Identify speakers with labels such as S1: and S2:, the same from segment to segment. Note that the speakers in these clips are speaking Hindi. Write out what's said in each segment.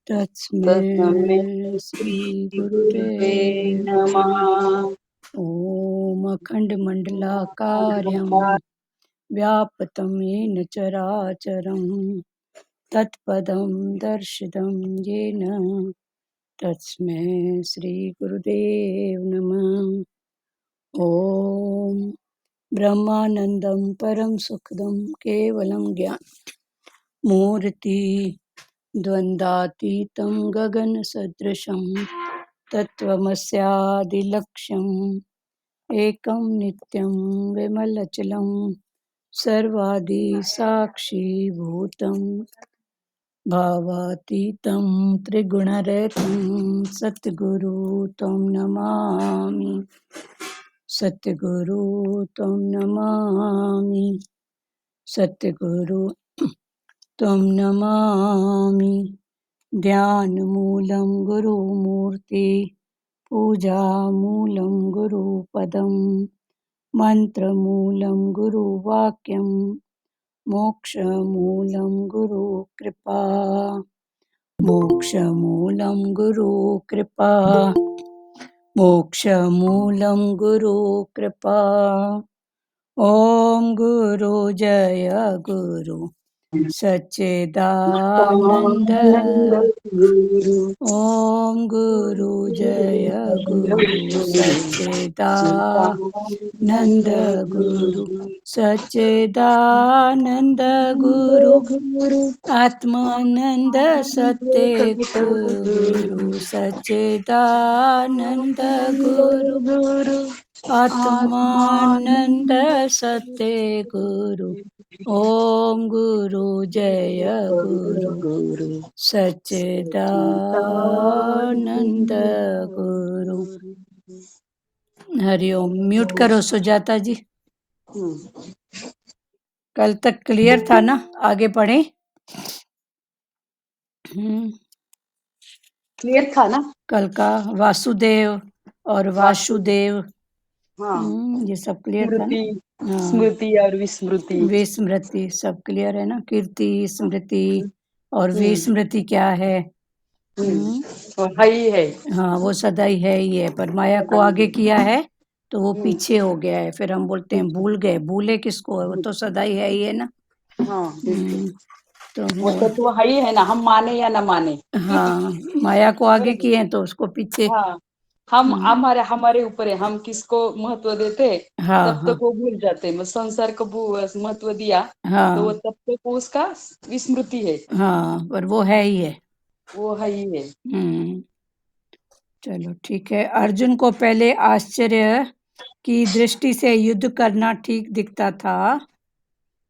S1: तस्मै श्री
S2: गुरुवे
S1: गुरुदेव
S2: नमः।
S1: ॐ अखण्डमण्डलाकारं व्याप्तं येन चराचरं तत्पदं दर्शितं येन तस्मै श्रीगुरुदेव नमः। ॐ ब्रह्मानन्दं परं सुखदं केवलं ज्ञानमूर्ति द्वन्द्वातीतं गगनसदृशं तत्त्वमस्यादिलक्ष्यम् एकं नित्यं विमलचलं सर्वादिसाक्षिभूतं भावातीतं त्रिगुणरहितं सद्गुरु तं नमामि। सद्गुरु तं नमामि। सद्गुरु तं नमामि। ध्यानमूलं गुरुमूर्ति पूजामूलं गुरुपदं मन्त्रमूलं गुरुवाक्यं मोक्षमूलं गुरुकृपा। मोक्षमूलं गुरुकृपा। मोक्षमूलं गुरुकृपा। ॐ गुरु जय गुरु सच्चिदानन्द।
S2: आनंद गुरु
S1: ॐ गुरु जय गुरु सच्चिदानन्द गुरु सच्चिदानन्द गुरु
S2: गुरु
S1: आत्मानन्द सत्य गुरु सच्चिदानन्द गुरु
S2: गुरु
S1: आत्मानन्द सत्य गुरु
S2: आत्मानंद
S1: ॐ गुरु जय गुरु
S2: गुरु
S1: सच्चिदानंद गुरु। हरिओम। म्यूट करो सुजाता जी। कल तक क्लियर था ना? आगे पढ़े।
S2: क्लियर था ना?
S1: कल का वासुदेव और वासुदेव
S2: हाँ,
S1: ये सब क्लियर था ना? हाँ,
S2: स्मृति और विस्मृति।
S1: विस्मृति सब क्लियर है ना? कीर्ति स्मृति और विस्मृति क्या है?
S2: और है है।
S1: हाँ, वो सदा ही है ही है, पर माया को आगे किया है तो वो पीछे हो गया है। फिर हम बोलते हैं भूल गए। भूले किसको है? वो तो सदा ही है ना।
S2: हाँ,
S1: तो
S2: वो तत्व है ही है ना, हम माने या न माने।
S1: हाँ, माया को आगे किए हैं तो उसको पीछे।
S2: हाँ, हम हमारे ऊपर है, हम किसको महत्व देते
S1: हाँ
S2: तब
S1: हाँ
S2: तक वो भूल जाते हैं। संसार को महत्व दिया तो वो
S1: हाँ
S2: तब तक वो उसका विस्मृति है।
S1: हाँ, पर वो है ही है।
S2: वो है ही है।
S1: चलो ठीक है। अर्जुन को पहले आश्चर्य की दृष्टि से युद्ध करना ठीक दिखता था।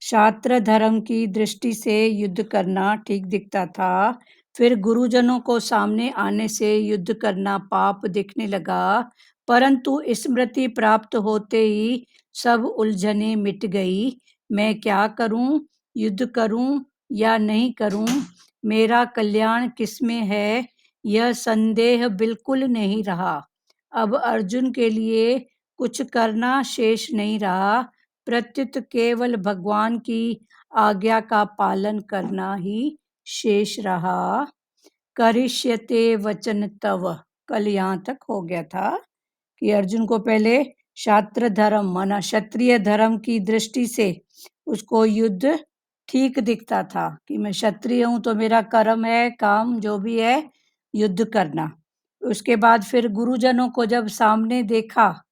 S1: शास्त्र धर्म की दृष्टि से युद्ध करना ठीक दिखता था। फिर गुरुजनों को सामने आने से युद्ध करना पाप दिखने लगा। परंतु स्मृति प्राप्त होते ही सब उलझने मिट गई। मैं क्या करूं? युद्ध करूं या नहीं करूं? मेरा कल्याण किसमें है? यह संदेह बिल्कुल नहीं रहा। अब अर्जुन के लिए कुछ करना शेष नहीं रहा। प्रत्युत केवल भगवान की आज्ञा का पालन करना ही शेष रहा। करिष्यते वचन तव। कल यहाँ तक हो गया था कि अर्जुन को पहले शास्त्र धर्म माना क्षत्रिय धर्म की दृष्टि से उसको युद्ध ठीक दिखता था कि मैं क्षत्रिय हूं तो मेरा कर्म है, काम जो भी है युद्ध करना। उसके बाद फिर गुरुजनों को जब सामने देखा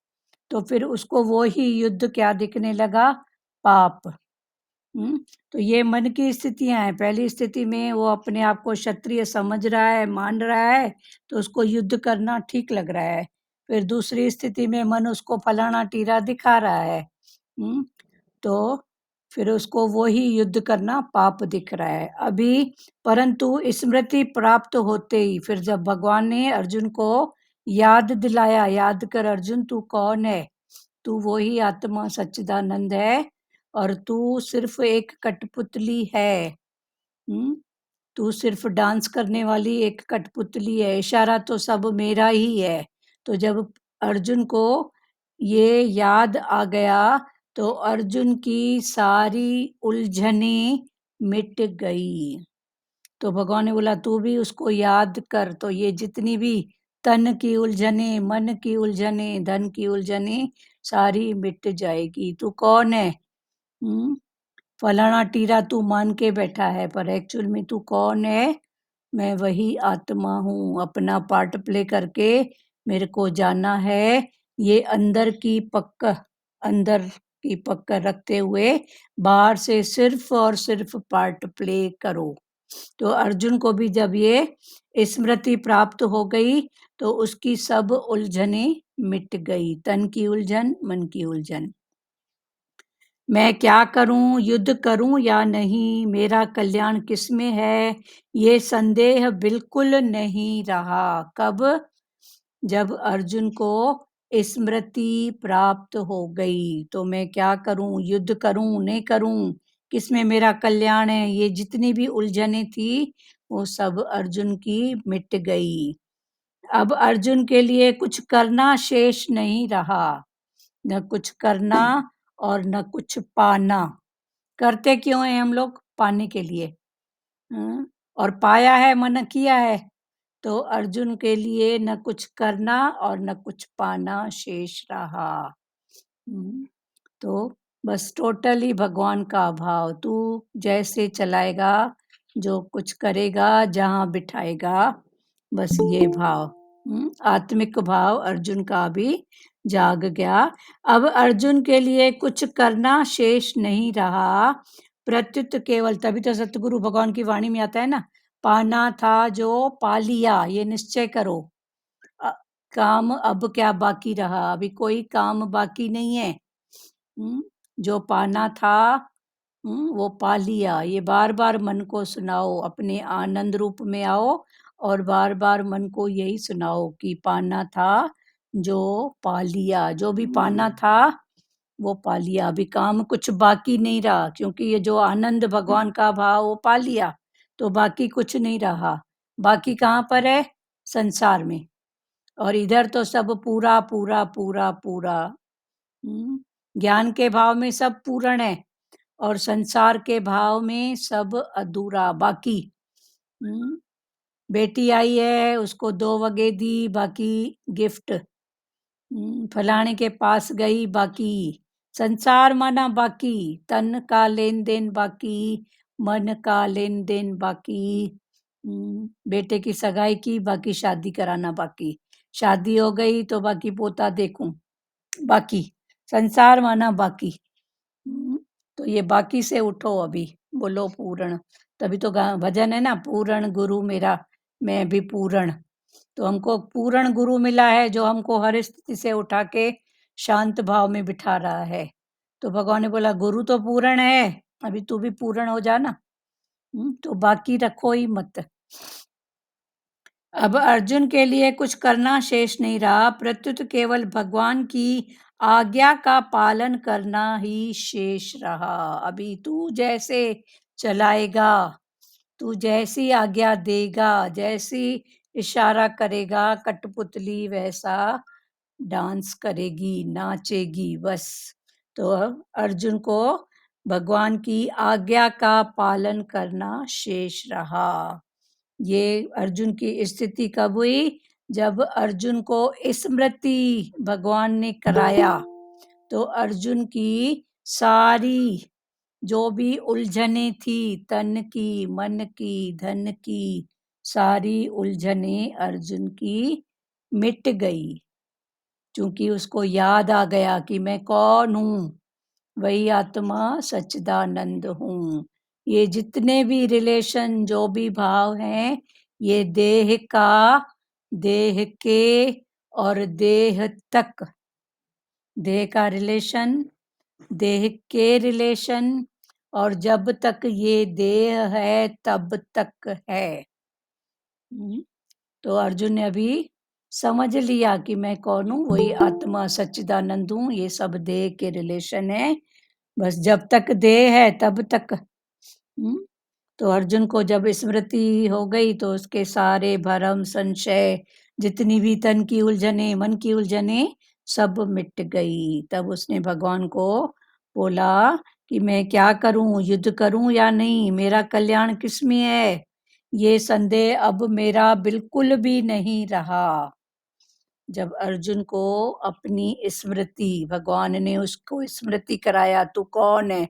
S1: तो फिर उसको वो ही युद्ध क्या दिखने लगा? पाप। तो ये मन की स्थितियां हैं। पहली स्थिति में वो अपने आप को क्षत्रिय समझ रहा है, मान रहा है, तो उसको युद्ध करना ठीक लग रहा है। फिर दूसरी स्थिति में मन उसको फलाना टीरा दिखा रहा है, तो फिर उसको वो ही युद्ध करना पाप दिख रहा है अभी। परंतु स्मृति प्राप्त होते ही फिर जब भगवान ने अर्जुन को याद दिलाया, याद कर अर्जुन तू कौन है? तू वो ही आत्मा सच्चिदानंद है और तू सिर्फ एक कठपुतली है। तू सिर्फ डांस करने वाली एक कठपुतली है। इशारा तो सब मेरा ही है। तो जब अर्जुन को ये याद आ गया तो अर्जुन की सारी उलझने मिट गई। तो भगवान ने बोला तू भी उसको याद कर, तो ये जितनी भी तन की उलझने, मन की उलझने, धन की उलझने सारी मिट जाएगी। तू कौन है? फलाना टीरा तू मान के बैठा है, पर एक्चुअल में तू कौन है? मैं वही आत्मा हूँ। अपना पार्ट प्ले करके मेरे को जाना है। ये अंदर की पक्का रखते हुए बाहर से सिर्फ और सिर्फ पार्ट प्ले करो। तो अर्जुन को भी जब ये स्मृति प्राप्त हो गई तो उसकी सब उलझने मिट गई, तन की उलझन, मन की उलझन। मैं क्या करूं, युद्ध करूं या नहीं, मेरा कल्याण किसमें है, ये संदेह बिल्कुल नहीं रहा। कब? जब अर्जुन को स्मृति प्राप्त हो गई। तो मैं क्या करूं, युद्ध करूं नहीं करूं, किसमें मेरा कल्याण है, ये जितनी भी उलझने थी वो सब अर्जुन की मिट गई। अब अर्जुन के लिए कुछ करना शेष नहीं रहा, न कुछ करना और न कुछ पाना। करते क्यों हैं हम लोग? पाने के लिए। और पाया है, मन किया है। तो अर्जुन के लिए न कुछ करना और न कुछ पाना शेष रहा। तो बस टोटली भगवान का भाव, तू जैसे चलाएगा, जो कुछ करेगा, जहाँ बिठाएगा, बस ये भाव, आत्मिक भाव अर्जुन का भी जाग गया। अब अर्जुन के लिए कुछ करना शेष नहीं रहा, प्रत्युत केवल, तभी तो सतगुरु भगवान की वाणी में आता है ना, पाना था जो पा लिया, ये निश्चय करो। काम अब क्या बाकी रहा, अभी कोई काम बाकी नहीं है। जो पाना था वो पा लिया। ये बार बार मन को सुनाओ, अपने आनंद रूप में आओ और बार बार मन को यही सुनाओ कि पाना था जो पा लिया। जो भी पाना था वो पा लिया, अभी काम कुछ बाकी नहीं रहा, क्योंकि ये जो आनंद भगवान का भाव वो पा लिया तो बाकी कुछ नहीं रहा। बाकी कहाँ पर है? संसार में। और इधर तो सब पूरा पूरा पूरा पूरा। ज्ञान के भाव में सब पूर्ण है और संसार के भाव में सब अधूरा, बाकी। बेटी आई है, उसको 2 वगे दी, बाकी गिफ्ट। फलाने के पास गई, बाकी। संसार माना बाकी, तन का लेन देन बाकी, मन का लेन देन बाकी। बेटे की सगाई की, बाकी शादी कराना बाकी। शादी हो गई तो बाकी पोता देखूं, बाकी। संसार माना बाकी। तो ये बाकी से उठो अभी, बोलो पूर्ण। तभी तो भजन है ना, पूर्ण गुरु मेरा, मैं भी पूर्ण। तो हमको पूर्ण गुरु मिला है जो हमको हर स्थिति से उठा के शांत भाव में बिठा रहा है। तो भगवान ने बोला गुरु तो पूर्ण है, अभी तू भी पूर्ण हो जा ना। तो बाकी रखो ही मत। अब अर्जुन के लिए कुछ करना शेष नहीं रहा, प्रत्युत केवल भगवान की आज्ञा का पालन करना ही शेष रहा। अभी तू जैसे चलाएगा, तू जैसी आज्ञा देगा, जैसी इशारा करेगा, कठपुतली वैसा डांस करेगी, नाचेगी, बस। तो अर्जुन को भगवान की आज्ञा का पालन करना शेष रहा। ये अर्जुन की स्थिति कब हुई? जब अर्जुन को स्मृति भगवान ने कराया, तो अर्जुन की सारी जो भी उलझने थी, तन की, मन की, धन की, सारी उलझने अर्जुन की मिट गई, क्योंकि उसको याद आ गया कि मैं कौन हूँ, वही आत्मा सच्चिदानंद हूँ। ये जितने भी रिलेशन, जो भी भाव हैं, ये देह का, देह के और देह तक, देह का रिलेशन, देह के रिलेशन, और जब तक ये देह है तब तक है। तो अर्जुन ने अभी समझ लिया कि मैं कौन हूँ, वही आत्मा सच्चिदानंद हूँ, ये सब देह के रिलेशन है, बस जब तक देह है तब तक। तो अर्जुन को जब स्मृति हो गई तो उसके सारे भरम, संशय, जितनी भी तन की उलझने, मन की उलझने, सब मिट गई। तब उसने भगवान को बोला कि मैं क्या करूं, युद्ध करूं या नहीं, मेरा कल्याण किसमें है, ये संदेह अब मेरा बिल्कुल भी नहीं रहा। जब अर्जुन को अपनी स्मृति, भगवान ने उसको स्मृति कराया, तू कौन है,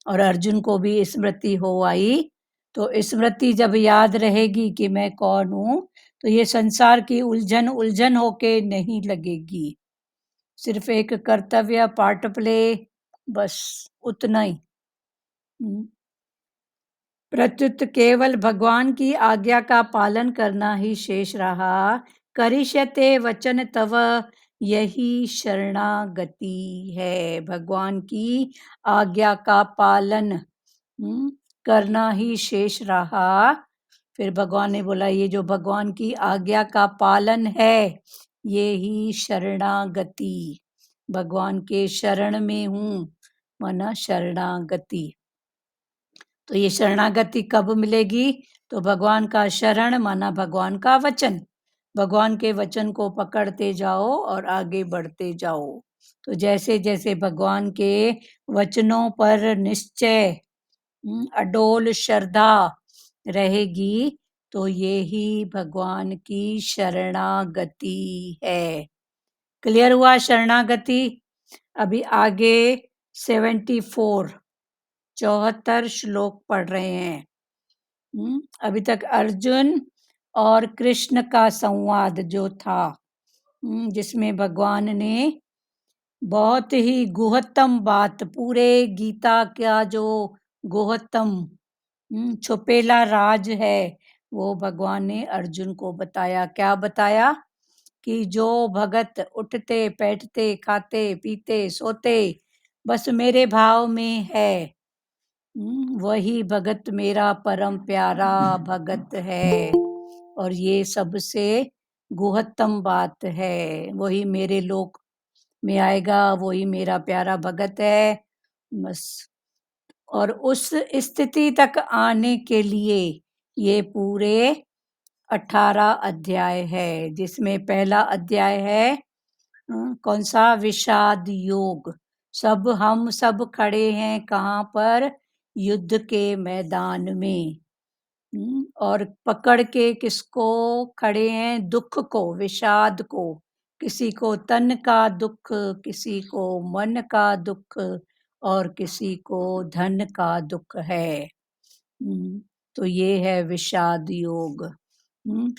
S1: और अर्जुन को भी स्मृति हो आई, तो स्मृति जब याद रहेगी कि मैं कौन हूँ, तो ये संसार की उलझन होके नहीं लगेगी। सिर्फ एक कर्तव्य, पार्ट प्ले, बस उतना ही। प्रत्युत केवल भगवान की आज्ञा का पालन करना ही शेष रहा। करिष्यते वचन तव, यही शरणागति है। भगवान की आज्ञा का पालन करना ही शेष रहा। फिर भगवान ने बोला, ये जो भगवान की आज्ञा का पालन है, ये ही शरणागति, भगवान के शरण में हूँ, माना शरणागति। तो ये शरणागति कब मिलेगी? तो भगवान का शरण माना भगवान का वचन, भगवान के वचन को पकड़ते जाओ और आगे बढ़ते जाओ। तो जैसे जैसे भगवान के वचनों पर निश्चय, अडोल श्रद्धा रहेगी, तो ये ही भगवान की शरणागति है। क्लियर हुआ शरणागति? अभी आगे 74 श्लोक पढ़ रहे हैं। अभी तक अर्जुन और कृष्ण का संवाद जो था, जिसमें भगवान ने बहुत ही गुहतम बात, पूरे गीता का जो गुहतम छुपेला राज है, वो भगवान ने अर्जुन को बताया। क्या बताया? कि जो भगत उठते बैठते खाते पीते सोते बस मेरे भाव में है, वही भगत मेरा परम प्यारा भगत है। और ये सबसे गुहतम बात है, वही मेरे लोक में आएगा, वही मेरा प्यारा भगत है, बस। और उस स्थिति तक आने के लिए ये पूरे 18 अध्याय है, जिसमें पहला अध्याय है कौन सा? विषाद योग। हम सब खड़े हैं कहाँ पर? युद्ध के मैदान में। और पकड़ के किसको खड़े हैं? दुख को, विषाद को। किसी को तन का दुख, किसी को मन का दुख, और किसी को धन का दुख है। तो ये है विषाद योग।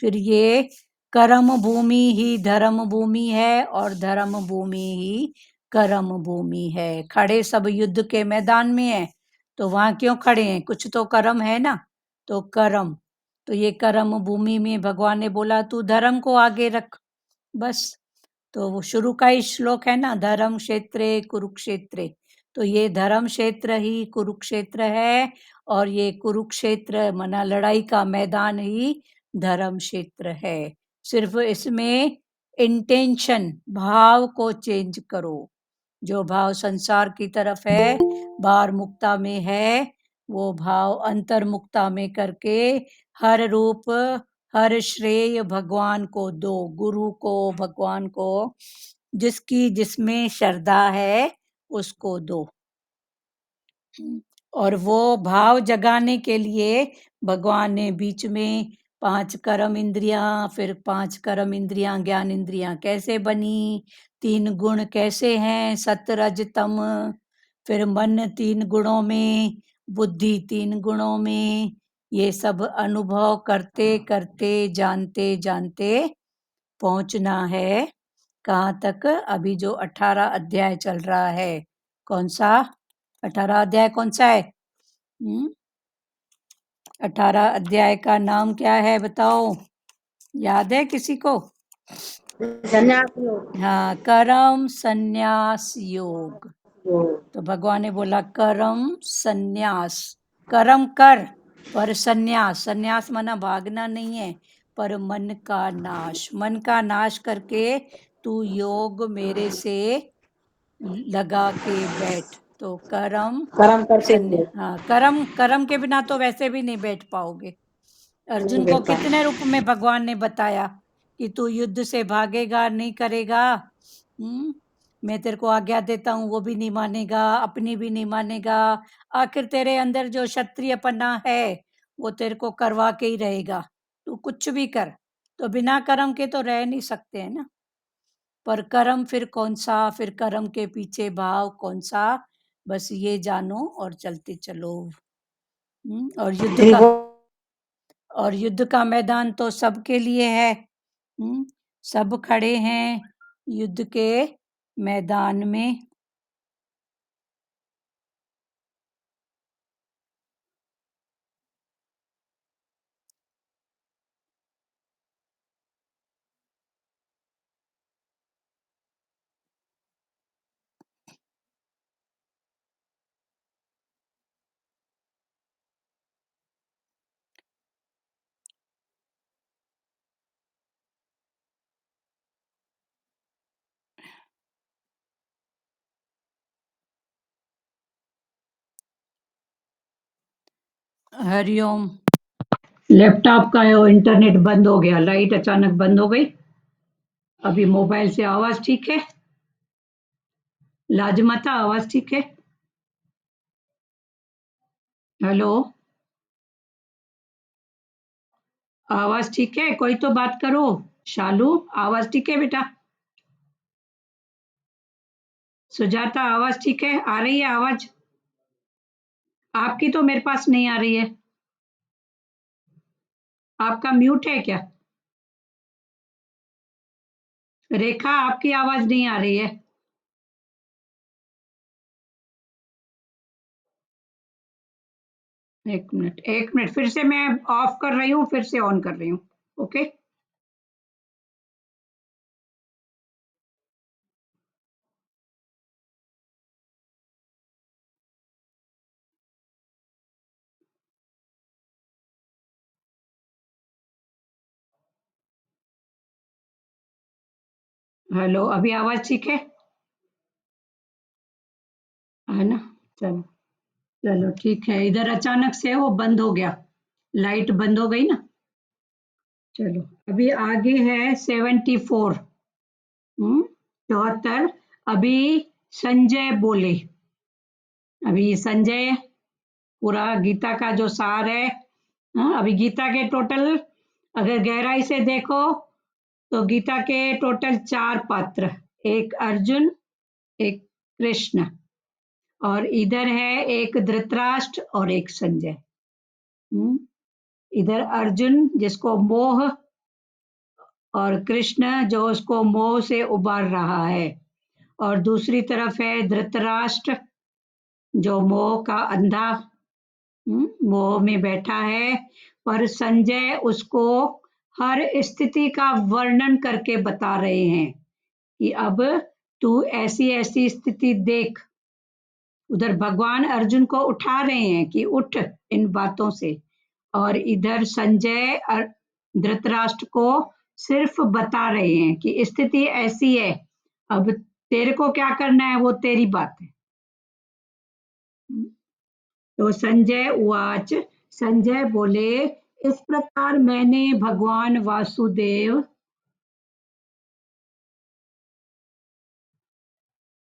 S1: फिर ये कर्म भूमि ही धर्म भूमि है, और धर्म भूमि ही कर्म भूमि है। खड़े सब युद्ध के मैदान में है, तो वहां क्यों खड़े हैं? कुछ तो कर्म है ना, तो कर्म। तो ये कर्म भूमि में भगवान ने बोला, तू धर्म को आगे रख, बस। तो वो शुरू का ही श्लोक है ना, धर्म क्षेत्रे कुरुक्षेत्रे। तो ये धर्म क्षेत्र ही कुरुक्षेत्र है, और ये कुरुक्षेत्र मना लड़ाई का मैदान ही धर्म क्षेत्र है। सिर्फ इसमें इंटेंशन, भाव को चेंज करो। जो भाव संसार की तरफ है, बाहर मुक्ता में है, वो भाव अंतर्मुक्ता में करके हर रूप हर श्रेय भगवान को दो, गुरु को, भगवान को, जिसकी जिसमें श्रद्धा है उसको दो। और वो भाव जगाने के लिए भगवान ने बीच में 5 कर्म इंद्रियां, फिर 5 कर्म इंद्रियां ज्ञान इंद्रियां कैसे बनी, 3 गुण कैसे हैं, सत रज तम, फिर मन 3 गुणों में, बुद्धि 3 गुणों में, ये सब अनुभव करते करते जानते जानते पहुंचना है कहाँ तक? अभी जो 18 अध्याय चल रहा है, कौन सा 18 अध्याय कौन सा है? 18 अध्याय का नाम क्या है बताओ? याद है किसी को?
S3: संन्यास योग।
S1: हाँ, कर्म संन्यास योग। तो भगवान ने बोला कर्म संन्यास, कर्म कर पर संन्यास, संन्यास माना भागना नहीं है, पर मन का नाश, मन का नाश करके तू योग मेरे से लगा के बैठ। तो कर्म
S3: करते हुए
S1: हाँ, कर्म के बिना तो वैसे भी नहीं बैठ पाओगे। अर्जुन को कितने रूप में भगवान ने बताया कि तू युद्ध से भागेगा, नहीं करेगा, मैं तेरे को आज्ञा देता हूँ, वो भी नहीं मानेगा, अपनी भी नहीं मानेगा। आखिर तेरे अंदर जो क्षत्रियपना है वो तेरे को करवा के ही रहेगा। तू कुछ भी कर, तो बिना कर्म के तो रह नहीं सकते हैं ना। पर कर्म फिर कौन सा, फिर कर्म के पीछे भाव कौन सा, बस ये जानो और चलते चलो। और युद्ध का मैदान तो सबके लिए है। सब खड़े हैं युद्ध के मैदान में। हरिओम। लैपटॉप का इंटरनेट बंद हो गया, लाइट अचानक बंद हो गई। अभी मोबाइल से आवाज ठीक है? लाजमाता आवाज ठीक है? हेलो, आवाज ठीक है? कोई तो बात करो। शालू, आवाज ठीक है बेटा? सुजाता, आवाज ठीक है? आ रही है आवाज? आपकी तो मेरे पास नहीं आ रही है। आपका म्यूट है क्या? रेखा, आपकी आवाज नहीं आ रही है। एक मिनट, फिर से मैं ऑफ कर रही हूँ, फिर से ऑन कर रही हूँ। ओके। हेलो, अभी आवाज ठीक है ना? चलो चलो ठीक है। इधर अचानक से वो बंद हो गया, लाइट बंद हो गई ना। चलो, अभी आगे है 74। 74। अभी संजय बोले। अभी संजय पूरा गीता का जो सार है। अभी गीता के टोटल अगर गहराई से देखो तो गीता के टोटल 4 पात्र, एक अर्जुन, एक कृष्ण, और इधर है एक धृतराष्ट्र और एक संजय। इधर अर्जुन जिसको मोह, और कृष्ण जो उसको मोह से उबार रहा है, और दूसरी तरफ है धृतराष्ट्र जो मोह का अंधा मोह में बैठा है। पर संजय उसको हर स्थिति का वर्णन करके बता रहे हैं कि अब तू ऐसी ऐसी स्थिति देख। उधर भगवान अर्जुन को उठा रहे हैं कि उठ इन बातों से, और इधर संजय धृतराष्ट्र को सिर्फ बता रहे हैं कि स्थिति ऐसी है, अब तेरे को क्या करना है वो तेरी बात है। तो संजय उवाच, संजय बोले, इस प्रकार मैंने भगवान वासुदेव